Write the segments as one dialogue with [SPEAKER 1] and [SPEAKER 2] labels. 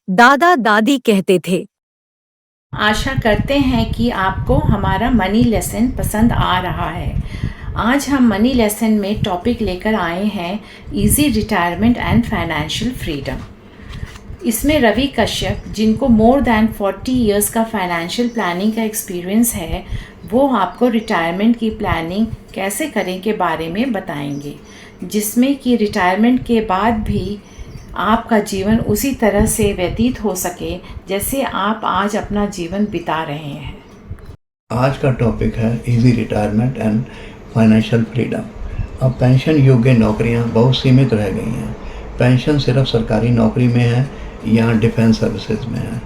[SPEAKER 1] दादा दादी कहते थे।
[SPEAKER 2] आशा करते हैं कि आपको हमारा मनी लेसन पसंद आ रहा है। आज हम मनी लेसन में टॉपिक लेकर आए हैं easy retirement and financial freedom. इसमें रवि कश्यप, जिनको मोर दैन 40 इयर्स का फाइनेंशियल प्लानिंग का एक्सपीरियंस है, वो आपको रिटायरमेंट की प्लानिंग कैसे करें के बारे में बताएंगे, जिसमें कि रिटायरमेंट के बाद भी आपका जीवन उसी तरह से व्यतीत हो सके जैसे आप आज अपना जीवन बिता रहे हैं।
[SPEAKER 3] आज का टॉपिक है easy retirement and financial freedom. अब पेंशन योग्य नौकरियां बहुत सीमित रह गई हैं। पेंशन सिर्फ सरकारी नौकरी में है या डिफेंस सर्विसेज में है।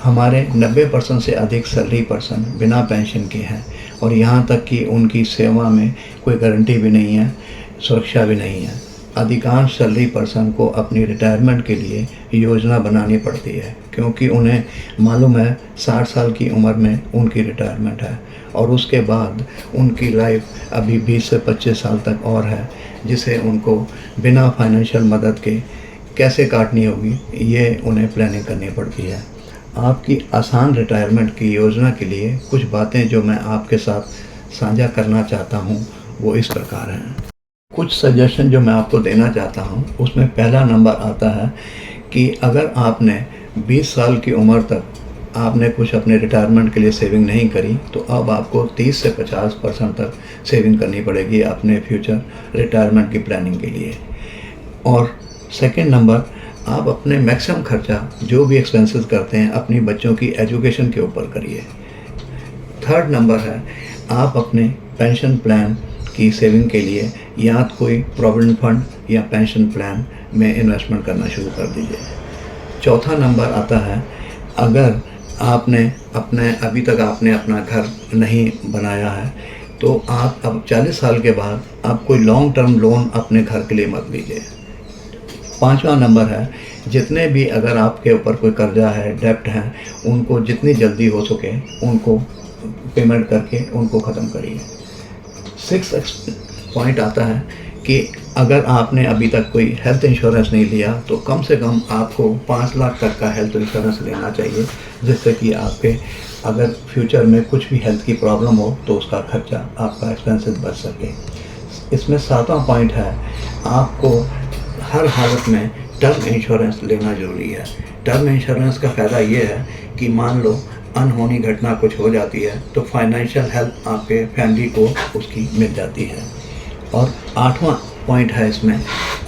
[SPEAKER 3] हमारे 90% से अधिक सैलरी पर्सन बिना पेंशन के हैं और यहाँ तक कि उनकी सेवा में कोई गारंटी भी नहीं है, सुरक्षा भी नहीं है। अधिकांश सैलरी पर्सन को अपनी रिटायरमेंट के लिए योजना बनानी पड़ती है, क्योंकि उन्हें मालूम है 60 साल की उम्र में उनकी रिटायरमेंट है और उसके बाद उनकी लाइफ अभी 20 से 25 साल तक और है, जिसे उनको बिना फाइनेंशियल मदद के कैसे काटनी होगी, ये उन्हें प्लानिंग करनी पड़ती है। आपकी आसान रिटायरमेंट की योजना के लिए कुछ बातें जो मैं आपके साथ साझा करना चाहता हूँ वो इस प्रकार हैं। कुछ सजेशन जो मैं आपको देना चाहता हूँ, उसमें पहला नंबर आता है कि अगर आपने 20 साल की उम्र तक आपने कुछ अपने रिटायरमेंट के लिए सेविंग नहीं करी, तो अब आपको 30 से 50% तक सेविंग करनी पड़ेगी अपने फ्यूचर रिटायरमेंट की प्लानिंग के लिए। और सेकंड नंबर, आप अपने मैक्सिमम खर्चा जो भी एक्सपेंसेस करते हैं अपनी बच्चों की एजुकेशन के ऊपर करिए। थर्ड नंबर है, आप अपने पेंशन प्लान की सेविंग के लिए या तो कोई प्रोविडेंट फंड या पेंशन प्लान में इन्वेस्टमेंट करना शुरू कर दीजिए। चौथा नंबर आता है, अगर आपने अभी तक आपने अपना घर नहीं बनाया है, तो आप अब 40 साल के बाद आप कोई लॉन्ग टर्म लोन अपने घर के लिए मत लीजिए। पांचवा नंबर है, जितने भी अगर आपके ऊपर कोई कर्जा है, डेप्ट है, उनको जितनी जल्दी हो सके उनको पेमेंट करके उनको ख़त्म करिए। 6 पॉइंट आता है कि अगर आपने अभी तक कोई हेल्थ इंश्योरेंस नहीं लिया, तो कम से कम आपको 5 लाख तक का हेल्थ इंश्योरेंस लेना चाहिए, जिससे कि आपके अगर फ्यूचर में कुछ भी हेल्थ की प्रॉब्लम हो तो उसका खर्चा, आपका एक्सपेंसेस बच सके। इसमें 7वां पॉइंट है, आपको हर हालत में टर्म इंश्योरेंस लेना ज़रूरी है। टर्म इंश्योरेंस का फ़ायदा ये है कि मान लो अनहोनी घटना कुछ हो जाती है तो फाइनेंशियल हेल्प आपके फैमिली को उसकी मिल जाती है। और 8वां पॉइंट है इसमें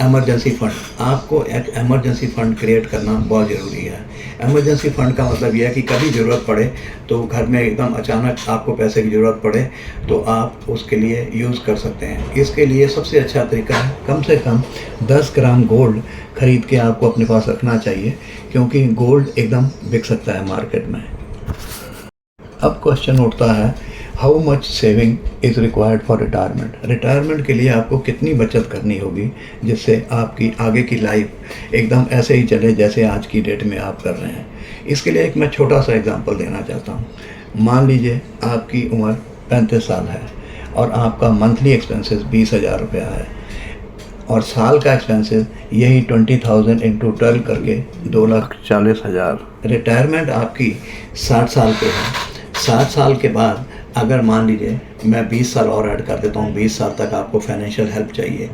[SPEAKER 3] एमरजेंसी फ़ंड। आपको एक एमरजेंसी फ़ंड क्रिएट करना बहुत ज़रूरी है। एमरजेंसी फ़ंड का मतलब यह है कि कभी ज़रूरत पड़े, तो घर में एकदम अचानक आपको पैसे की ज़रूरत पड़े तो आप उसके लिए यूज़ कर सकते हैं। इसके लिए सबसे अच्छा तरीका है, कम से कम 10 ग्राम गोल्ड ख़रीद के आपको अपने पास रखना चाहिए, क्योंकि गोल्ड एकदम बिक सकता है मार्केट में। अब क्वेश्चन उठता है, how much saving is required for retirement. Retirement के लिए आपको कितनी बचत करनी होगी जिससे आपकी आगे की लाइफ एकदम ऐसे ही चले जैसे आज की डेट में आप कर रहे हैं। इसके लिए एक मैं छोटा सा एग्जांपल देना चाहता हूँ। मान लीजिए आपकी उम्र 35 साल है और आपका मंथली एक्सपेंसेस 20,000 रुपया है और साल का एक्सपेंसेस यही 20,000 इंटू 12 करके 2,40,000। रिटायरमेंट आपकी 60 साल पे है। 60 साल के बाद अगर मान लीजिए मैं 20 साल और ऐड कर देता हूँ, 20 साल तक आपको फाइनेंशियल हेल्प चाहिए,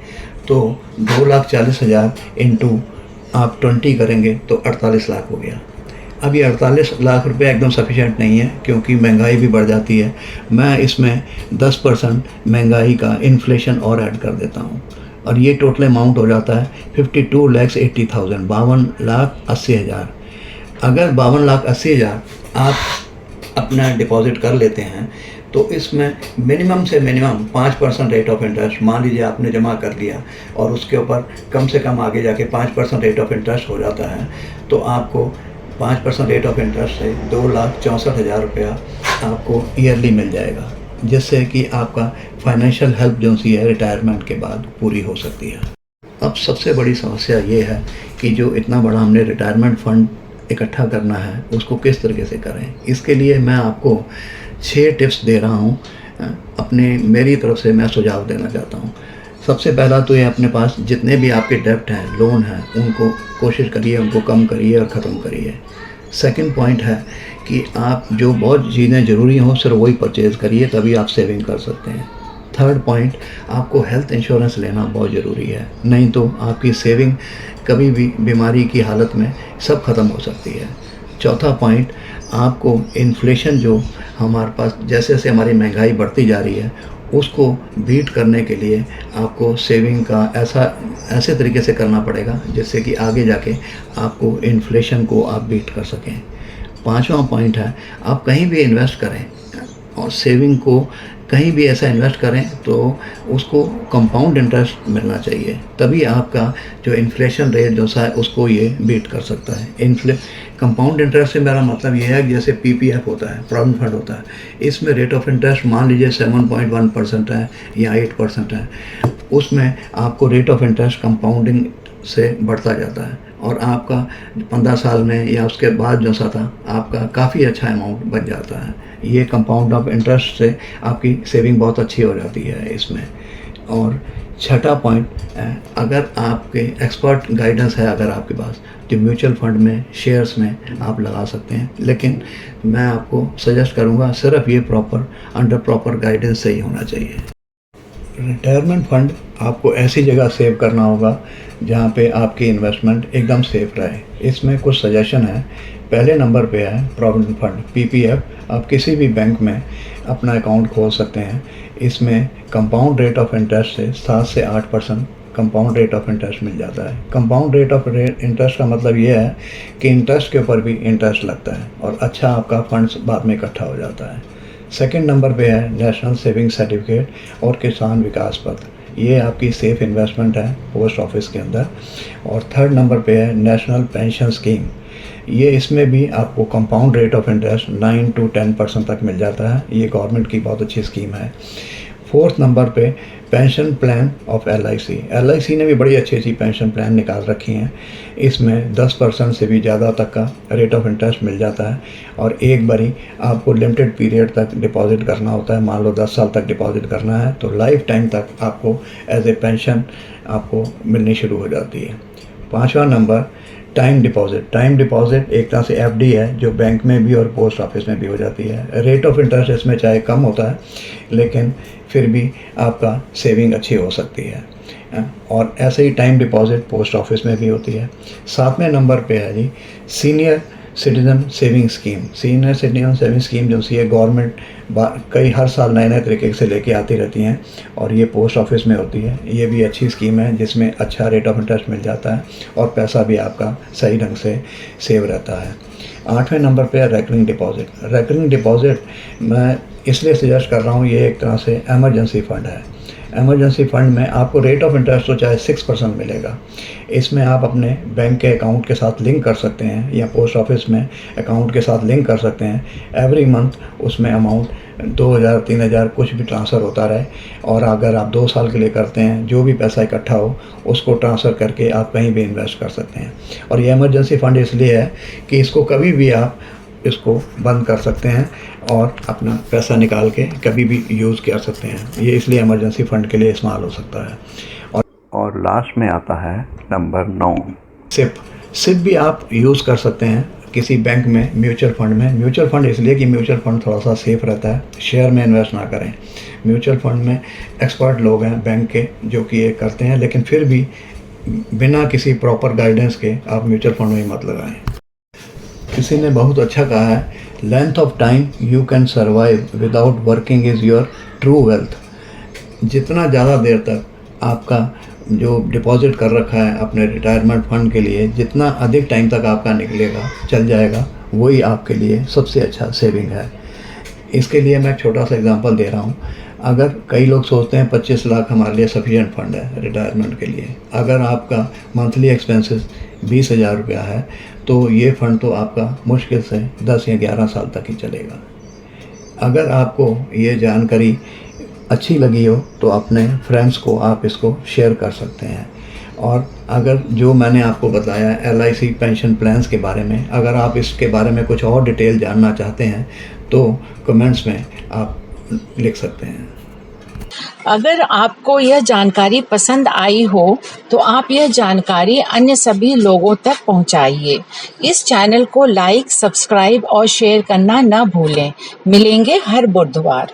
[SPEAKER 3] तो 2,40,000 इंटू आप 20 करेंगे तो 48 लाख हो गया। अब ये 48 लाख रुपए एकदम सफिशिएंट नहीं है, क्योंकि महंगाई भी बढ़ जाती है। मैं इसमें 10% महंगाई का इन्फ्लेशन और ऐड कर देता हूँ और ये टोटल अमाउंट हो जाता है 52,80,000, 52,80,000। अगर 52,80,000 आप अपना डिपॉजिट कर लेते हैं तो इसमें मिनिमम से मिनिमम 5% रेट ऑफ इंटरेस्ट, मान लीजिए आपने जमा कर लिया और उसके ऊपर कम से कम आगे जाके 5% रेट ऑफ इंटरेस्ट हो जाता है, तो आपको 5% रेट ऑफ इंटरेस्ट से 2,64,000 रुपया आपको ईयरली मिल जाएगा, जिससे कि आपका फाइनेंशियल हेल्प जो सी है रिटायरमेंट के बाद पूरी हो सकती है। अब सबसे बड़ी समस्या ये है कि जो इतना बड़ा हमने रिटायरमेंट फ़ंड इकट्ठा करना है उसको किस तरीके से करें। इसके लिए मैं आपको 6 टिप्स दे रहा हूँ, मेरी तरफ से मैं सुझाव देना चाहता हूँ। सबसे पहला तो ये अपने पास जितने भी आपके डेब्ट हैं, लोन हैं, उनको कोशिश करिए, उनको कम करिए और ख़त्म करिए। सेकंड पॉइंट है कि आप जो बहुत चीज़ें ज़रूरी हों सिर्फ वही परचेज़ करिए, तभी आप सेविंग कर सकते हैं। थर्ड पॉइंट, आपको हेल्थ इंश्योरेंस लेना बहुत ज़रूरी है, नहीं तो आपकी सेविंग कभी भी बीमारी की हालत में सब ख़त्म हो सकती है। चौथा पॉइंट, आपको इन्फ्लेशन जो हमारे पास जैसे जैसे हमारी महंगाई बढ़ती जा रही है उसको बीट करने के लिए आपको सेविंग का ऐसे तरीके से करना पड़ेगा जिससे कि आगे जाके आपको इन्फ्लेशन को आप बीट कर सकें। पांचवा पॉइंट है, आप कहीं भी इन्वेस्ट करें और सेविंग को कहीं भी ऐसा इन्वेस्ट करें तो उसको कंपाउंड इंटरेस्ट मिलना चाहिए, तभी आपका जो इन्फ्लेशन रेट जो सा है उसको ये बीट कर सकता है। कंपाउंड इंटरेस्ट से मेरा मतलब ये है कि जैसे पीपीएफ होता है, प्रोविडेंट फंड होता है, इसमें रेट ऑफ इंटरेस्ट मान लीजिए 7.1% है या 8% है, उसमें आपको रेट ऑफ इंटरेस्ट कंपाउंडिंग से बढ़ता जाता है और आपका 15 साल में या उसके बाद जो सा था आपका काफ़ी अच्छा अमाउंट बन जाता है। ये कंपाउंड ऑफ इंटरेस्ट से आपकी सेविंग बहुत अच्छी हो जाती है इसमें। और छठा पॉइंट, अगर आपके एक्सपर्ट गाइडेंस है अगर आपके पास, तो म्यूचुअल फंड में, शेयर्स में आप लगा सकते हैं, लेकिन मैं आपको सजेस्ट करूंगा सिर्फ ये अंडर प्रॉपर गाइडेंस से ही होना चाहिए। रिटायरमेंट फंड आपको ऐसी जगह सेव करना होगा जहाँ पे आपकी इन्वेस्टमेंट एकदम सेफ रहे। इसमें कुछ सजेशन है। पहले नंबर पे है प्रोविडेंट फंड, पीपीएफ। आप किसी भी बैंक में अपना अकाउंट खोल सकते हैं। इसमें कंपाउंड रेट ऑफ इंटरेस्ट से 7 से 8% कंपाउंड रेट ऑफ इंटरेस्ट मिल जाता है। कंपाउंड रेट ऑफ इंटरेस्ट का मतलब ये है कि इंटरेस्ट के ऊपर भी इंटरेस्ट लगता है और अच्छा आपका फंड्स बाद में इकट्ठा हो जाता है। सेकंड नंबर पे है नेशनल सेविंग सर्टिफिकेट और किसान विकास पत्र। ये आपकी सेफ इन्वेस्टमेंट है पोस्ट ऑफिस के अंदर। और थर्ड नंबर पे है नेशनल पेंशन स्कीम। ये इसमें भी आपको compound rate of interest 9 to 10% तक मिल जाता है। ये गवर्नमेंट की बहुत अच्छी स्कीम है। फोर्थ नंबर पे pension plan of LIC. LIC ने भी बड़ी अच्छी अच्छी पेंशन प्लान निकाल रखी हैं। इसमें 10% से भी ज़्यादा तक का रेट ऑफ इंटरेस्ट मिल जाता है और एक बारी आपको लिमिटेड पीरियड तक डिपॉजिट करना होता है। मान लो 10 साल तक डिपॉजिट करना है तो लाइफ टाइम तक आपको एज ए पेंशन आपको मिलनी शुरू हो जाती है। पाँचवा number time deposit. Time deposit एक तरह से एफडी है जो बैंक में भी और पोस्ट ऑफिस में भी हो जाती है। रेट ऑफ इंटरेस्ट इसमें चाहे कम होता है लेकिन फिर भी आपका सेविंग अच्छी हो सकती है। और ऐसे ही टाइम डिपॉजिट पोस्ट ऑफिस में भी होती है। 7वें नंबर पे है जी senior citizen saving scheme. Senior citizen saving scheme जो सी है गवर्नमेंट कई हर साल नए नए तरीके से लेके आती रहती हैं और ये पोस्ट ऑफिस में होती है। ये भी अच्छी स्कीम है जिसमें अच्छा रेट ऑफ इंटरेस्ट मिल जाता है और पैसा भी आपका सही ढंग से सेव रहता है। 8वें नंबर पे है रेकरिंग डिपॉजिट। रेकरिंग डिपॉजिट मैं इसलिए सजेस्ट कर रहा हूँ, ये एक तरह से एमरजेंसी फ़ंड है। एमरजेंसी फ़ंड में आपको रेट ऑफ इंटरेस्ट तो चाहे 6% मिलेगा। इसमें आप अपने बैंक के अकाउंट के साथ लिंक कर सकते हैं या पोस्ट ऑफिस में अकाउंट के साथ लिंक कर सकते हैं। एवरी मंथ उसमें अमाउंट 2000 3000 कुछ भी ट्रांसफ़र होता रहे और अगर आप 2 साल के लिए करते हैं जो भी पैसा इकट्ठा हो उसको ट्रांसफ़र करके आप कहीं भी इन्वेस्ट कर सकते हैं। और ये एमरजेंसी फ़ंड इसलिए है कि इसको कभी भी आप इसको बंद कर सकते हैं और अपना पैसा निकाल के कभी भी यूज़ कर सकते हैं। ये इसलिए इमरजेंसी फ़ंड के लिए इस्तेमाल हो सकता है। और लास्ट में आता है नंबर 9 सिप। सिप भी आप यूज़ कर सकते हैं किसी बैंक में, म्यूचुअल फंड में। म्यूचुअल फंड इसलिए कि म्यूचुअल फंड थोड़ा सा सेफ़ रहता है, शेयर में इन्वेस्ट ना करें। म्यूचुअल फंड में एक्सपर्ट लोग हैं बैंक के जो कि ये करते हैं, लेकिन फिर भी बिना किसी प्रॉपर गाइडेंस के आप म्यूचुअल फंड में मत लगाएं। किसी ने बहुत अच्छा कहा है, length of time you can survive without working is your true wealth. जितना ज़्यादा देर तक आपका जो डिपॉजिट कर रखा है अपने रिटायरमेंट फंड के लिए, जितना अधिक टाइम तक आपका निकलेगा, चल जाएगा, वही आपके लिए सबसे अच्छा सेविंग है। इसके लिए मैं छोटा सा एग्जांपल दे रहा हूँ। अगर कई लोग सोचते हैं 25 लाख हमारे लिए सफिशिएंट फंड है रिटायरमेंट के लिए, अगर आपका मंथली एक्सपेंसेस 20,000 रुपया है तो ये फ़ंड तो आपका मुश्किल से 10 या 11 साल तक ही चलेगा। अगर आपको ये जानकारी अच्छी लगी हो तो अपने फ्रेंड्स को आप इसको शेयर कर सकते हैं। और अगर जो मैंने आपको बताया LIC पेंशन प्लान्स के बारे में, अगर आप इसके बारे में कुछ और डिटेल जानना चाहते हैं तो कमेंट्स में आप लिख सकते हैं।
[SPEAKER 2] अगर आपको यह जानकारी पसंद आई हो तो आप यह जानकारी अन्य सभी लोगों तक पहुंचाइए। इस चैनल को लाइक, सब्सक्राइब और शेयर करना न भूलें। मिलेंगे हर बुधवार।